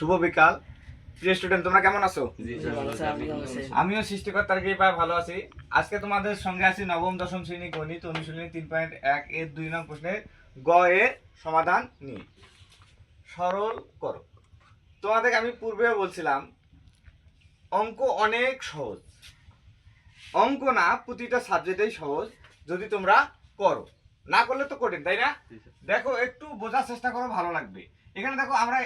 শুভ বিকাল। প্রিয় স্টুডেন্ট, তোমরা কেমন আছো? আমিও সৃষ্টিকর্তার কৃপায় ভালো আছি। আজকে তোমাদের সঙ্গে আছি নবম দশম শ্রেণী গণিত অনুশীলনী 3.1 এর 2 নং প্রশ্নের গ এর সমাধান নিয়ে। সরল করো। তোমাদেরকে আমি পূর্বেও বলছিলাম অঙ্ক অনেক সহজ। অঙ্ক না, প্রতিটা সাবজেক্টেই সহজ যদি তোমরা করো। না করলে তো কঠিন, তাই না? দেখো, একটু বোঝার চেষ্টা করো, ভালো লাগবে। এখানে দেখো, আমরা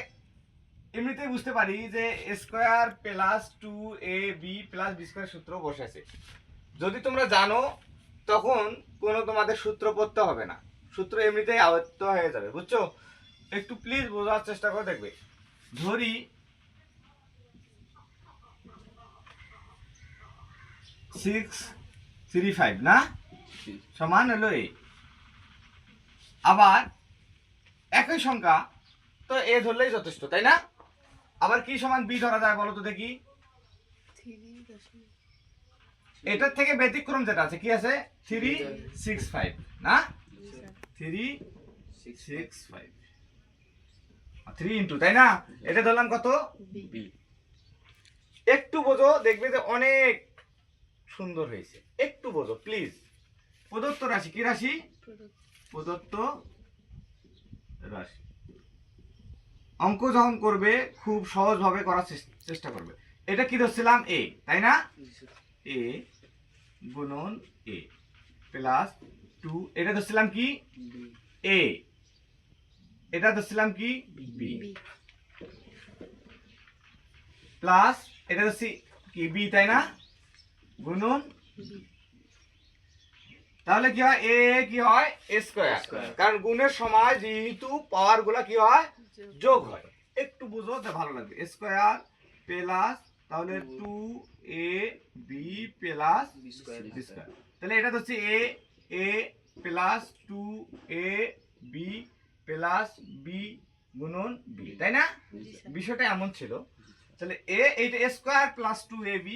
এমনিতেই বুঝতে পারি যে square plus 2ab plus B square সূত্র বসেছে। যদি তোমরা জানো তখন কোনো তোমাদের সূত্র পড়তে হবে না, সূত্র এমনিতেই আয়ত্ত হয়ে যাবে, বুঝছো? একটু প্লিজ বোঝার চেষ্টা করে দেখবে। ধরি 635 না সমান হলো এ। আবার একই সংখ্যা তো এ ধরলেই যথেষ্ট, তাই না? আবার কি সমান বি ধরা যায় বলো তো দেখি? এটার থেকে ব্যতিক্রম যেটা আছে, কি আছে? 365 না, 365 3 ইনটু, তাই না? এটা ধরলাম কত? বি। একটু বোঝো, দেখবে যে অনেক সুন্দর হয়েছে। একটু বোঝো প্লিজ। প্রদত্ত রাশি, কি রাশি? প্রদত্ত রাশি। অঙ্ক যখন করবে খুব সহজভাবে করার চেষ্টা করবে। এটা কি ধরছিলাম? এ, তাই না? এ গুণন এ প্লাস 2, এটা ধরছিলাম কি? এ। এটা ধরছিলাম কি? বি প্লাস এটা ধরছি কি? বি, তাই না? গুণন। তাহলে কি হয়? এ কি হয়? এ স্কয়ার। কারণ গুণের সময় যেহেতু পাওয়ার গুলা কি হয়? যোগ হয়। একটু বুঝো তো ভালো লাগবে। স্কয়ার প্লাস তাহলে 2ab প্লাস বি স্কয়ার। তাহলে এটা হচ্ছে A plus 2ab plus B গুণন বি, তাই না? বিষয়টা এমন ছিল। তাহলে এইটা square plus 2ab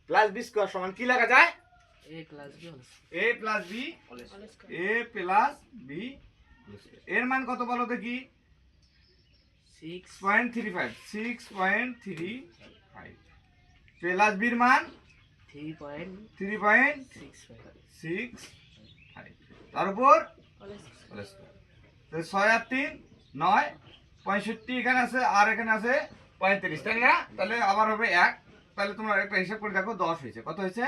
plus B square সমান কি লেখা যায়? a plus B a plus B. এর মান কত বলো দেখি? 6.35 প্লাস বির মান 3.65। তার উপর 6 আর 3 9, 65 এখানে আছে আর এখানে আছে 35, তাই না? তাহলে আবার হবে 1। তাহলে তোমরা একটা হিসাব করে দেখো, 10 হয়েছে। কত হয়েছে?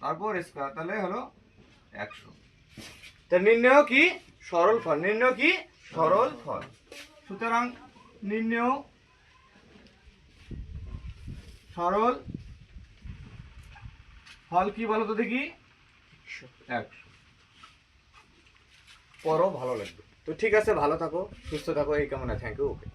তারপর স্কয়ার, তাহলে হলো 100। তা নির্ণয় কি? সরল ফল। নির্ণয় কি? সরল ফল। সুতরাং নির্ণয় সরল ফল কি বলো তো দেখি? 100। পড়ো, ভালো লাগবে। তো ঠিক আছে, ভালো থাকো, সুস্থ থাকো, এই কামনা। Thank you. ওকে।